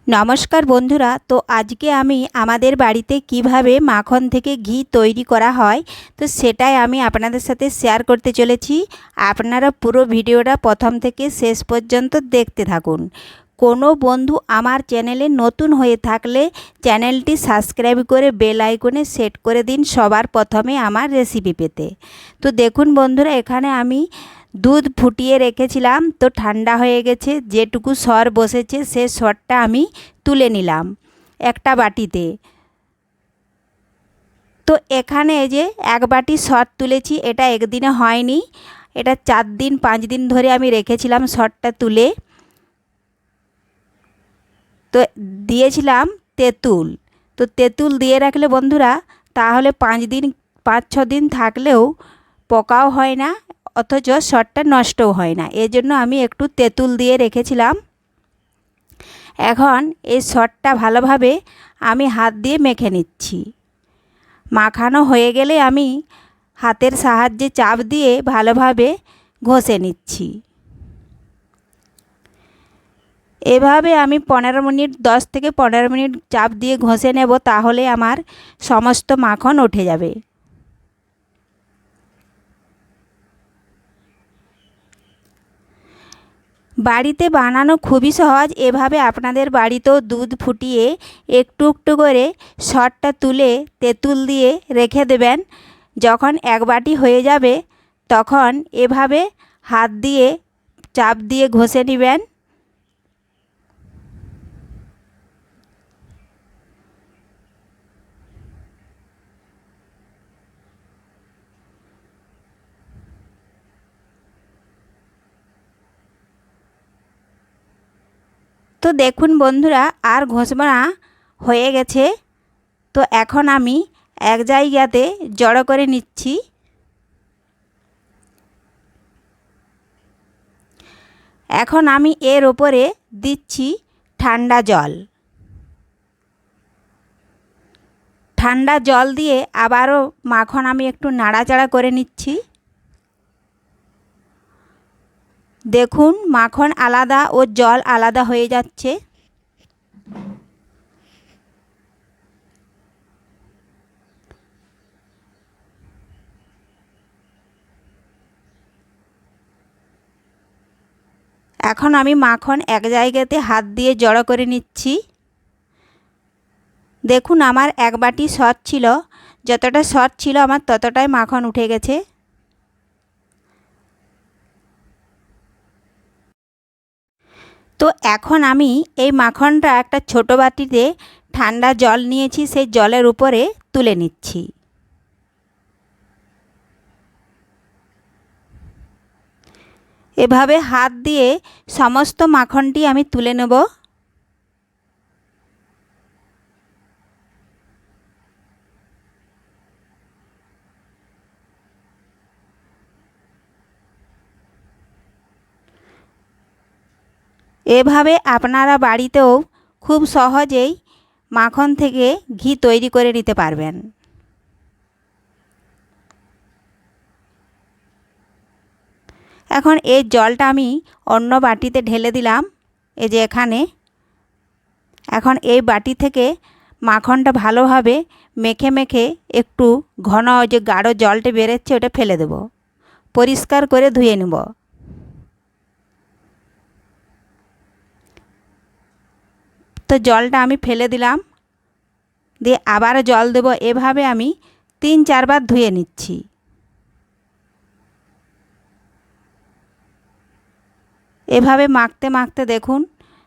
নমস্কার বন্ধুরা, তো আজকে আমি আমাদের বাড়িতে কিভাবে মাখন থেকে ঘি তৈরি করা হয় তো সেটাই আমি আপনাদের সাথে শেয়ার করতে চলেছি। আপনারা পুরো ভিডিওটা প্রথম থেকে শেষ পর্যন্ত দেখতে থাকুন। কোনো বন্ধু আমার চ্যানেলে নতুন হয়ে থাকলে চ্যানেলটি সাবস্ক্রাইব করে বেল আইকনে সেট করে দিন সবার প্রথমে আমার রেসিপি পেতে। তো দেখুন বন্ধুরা, এখানে আমি দুধ ফুটিয়ে রেখেছিলাম, তো ঠান্ডা হয়ে গেছে। যেটুকু সর বসেছে সে সরটা আমি তুলে নিলাম একটা বাটিতে। তো এখানে এই যে এক বাটি সর তুলেছি, এটা একদিনে হয়নি, এটা 4 দিন 5 দিন ধরে আমি রেখেছিলাম সরটা তুলে। তো দিয়েছিলাম তেঁতুল। তো তেঁতুল দিয়ে রাখলে বন্ধুরা তাহলে 5-6 দিন থাকলেও পোকাও হয় না, অথচ সরটা নষ্টও হয় না। এজন্য আমি একটু তেঁতুল দিয়ে রেখেছিলাম। এখন এই সরটা ভালোভাবে আমি হাত দিয়ে মেখে নিচ্ছি। মাখানো হয়ে গেলে আমি হাতের সাহায্যে চাপ দিয়ে ভালোভাবে ঘষে নিচ্ছি। এভাবে আমি 10 থেকে 15 মিনিট চাপ দিয়ে ঘষে নেব, তাহলে আমার সমস্ত মাখন উঠে যাবে। বাড়িতে বানানো খুবই সহজ। এভাবে আপনাদের বাড়িতেও দুধ ফুটিয়ে একটু একটু করে সরটা তুলে তেঁতুল দিয়ে রেখে দেবেন। যখন এক বাটি হয়ে যাবে তখন এভাবে হাত দিয়ে চাপ দিয়ে ঘষে নেবেন। তো দেখুন বন্ধুরা, আর ঘষবো না, হয়ে গেছে। তো এখন আমি এক জায়গাতে জড়ো করে নিচ্ছি। এখন আমি এর ওপরে দিচ্ছি ঠান্ডা জল। ঠান্ডা জল দিয়ে আবারও মাখন আমি একটু নাড়াচাড়া করে নিচ্ছি। দেখুন মাখন আলাদা ও জল আলাদা হয়ে যাচ্ছে। এখন আমি মাখন এক জায়গাতে হাত দিয়ে জড়ো করে নিচ্ছি। দেখুন আমার এক বাটি সর ছিল, যতটা সর ছিল আমার ততটাই মাখন উঠে গেছে। তো এখন আমি এই মাখনটা একটা ছোট বাটিতে ঠান্ডা জল নিয়েছি, সেই জলের উপরে তুলে নিচ্ছি। এভাবে হাত দিয়ে সমস্ত মাখনটি আমি তুলে নেব। এভাবে আপনারা বাড়িতেও খুব সহজেই মাখন থেকে ঘি তৈরি করে নিতে পারবেন। এখন এই জলটা আমি অন্য বাটিতে ঢেলে দিলাম, এই যে এখানে। এখন এই বাটি থেকে মাখনটা ভালোভাবে মেখে মেখে একটু ঘন যে গাঢ় জলটা বেরোচ্ছে ওটা ফেলে দেব, পরিষ্কার করে ধুয়ে নেব। তো জলটা আমি ফেলে দিলাম, দিয়ে আবার জল দেব। এভাবে আমি 3-4 বার ধুয়ে নিচ্ছি। এভাবে মাখতে মাখতে দেখুন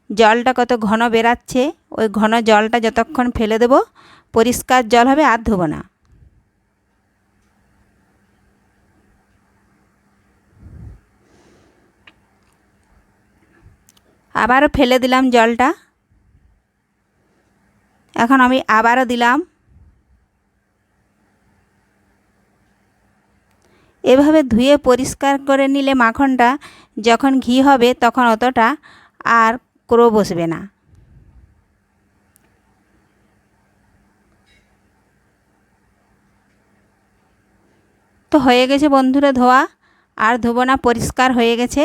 জলটা কত ঘন বেরাচ্ছে। ওই ঘন জলটা যতক্ষণ ফেলে দেব পরিষ্কার জল হবে, আর ধোবো না। আবারও ফেলে দিলাম জলটা। এখন আমি আবারও দিলাম। এভাবে ধুয়ে পরিষ্কার করে নিলে মাখনটা যখন ঘি হবে তখন অতটা আর ক্রো বসবে না। তো হয়ে গেছে বন্ধুরা ধোয়া, আর ধোবো না, পরিষ্কার হয়ে গেছে।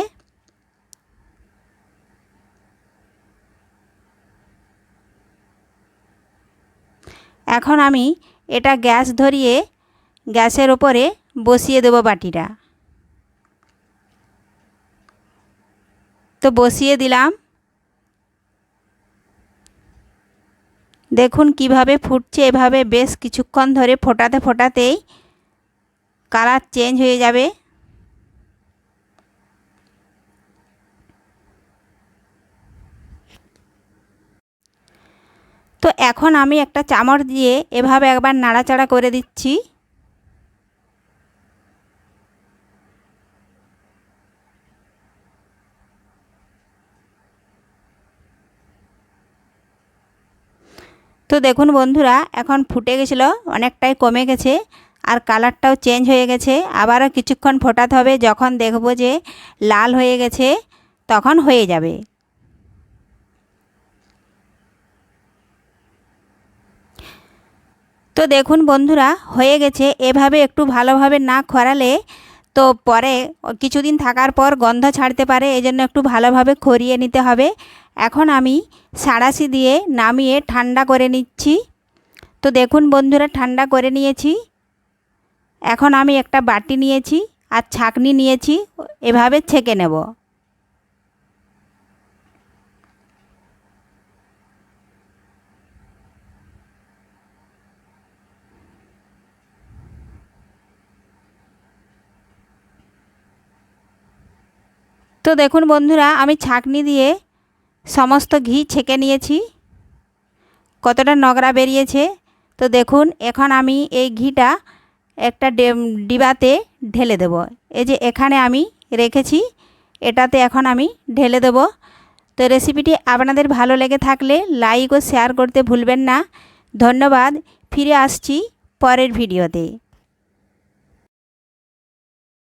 এখন আমি এটা গ্যাস ধরিয়ে গ্যাসের ওপরে বসিয়ে দেব বাটিটা। তো বসিয়ে দিলাম। দেখুন কিভাবে ফুটছে। এভাবে বেশ কিছুক্ষণ ধরে ফোটাতে ফোটাতেই কালার চেঞ্জ হয়ে যাবে। তো এখন আমি একটা চামচ দিয়ে এভাবে একবার নাড়াচাড়া করে দিচ্ছি। তো দেখুন বন্ধুরা, এখন ফুটে গেছিলো, অনেকটাই কমে গেছে আর কালারটাও চেঞ্জ হয়ে গেছে। আবারও কিছুক্ষণ ফোটাতে হবে। যখন দেখব যে লাল হয়ে গেছে তখন হয়ে যাবে। তো দেখুন বন্ধুরা, হয়ে গেছে। এভাবে একটু ভালোভাবে না খরালে তো পরে কিছুদিন থাকার পর গন্ধ ছাড়তে পারে, এজন্য একটু ভালোভাবে খরিয়ে নিতে হবে। এখন আমি সাঁড়াশি দিয়ে নামিয়ে ঠান্ডা করে নিচ্ছি। তো দেখুন বন্ধুরা, ঠান্ডা করে নিয়েছি। এখন আমি একটা বাটি নিয়েছি আর ছাঁকনি নিয়েছি, এভাবে ছেঁকে নেব। তো দেখুন বন্ধুরা, আমি ছাঁকনি দিয়ে সমস্ত ঘি ছেঁকে নিয়েছি। কতটা নোংরা বেরিয়েছে। তো দেখুন, এখন আমি এই ঘিটা একটা ডিবাতে ঢেলে দেব। এই যে এখানে আমি রেখেছি, এটাতে এখন আমি ঢেলে দেব। তো রেসিপিটি আপনাদের ভালো লেগে থাকলে লাইক ও শেয়ার করতে ভুলবেন না। ধন্যবাদ। ফিরে আসছি পরের ভিডিওতে।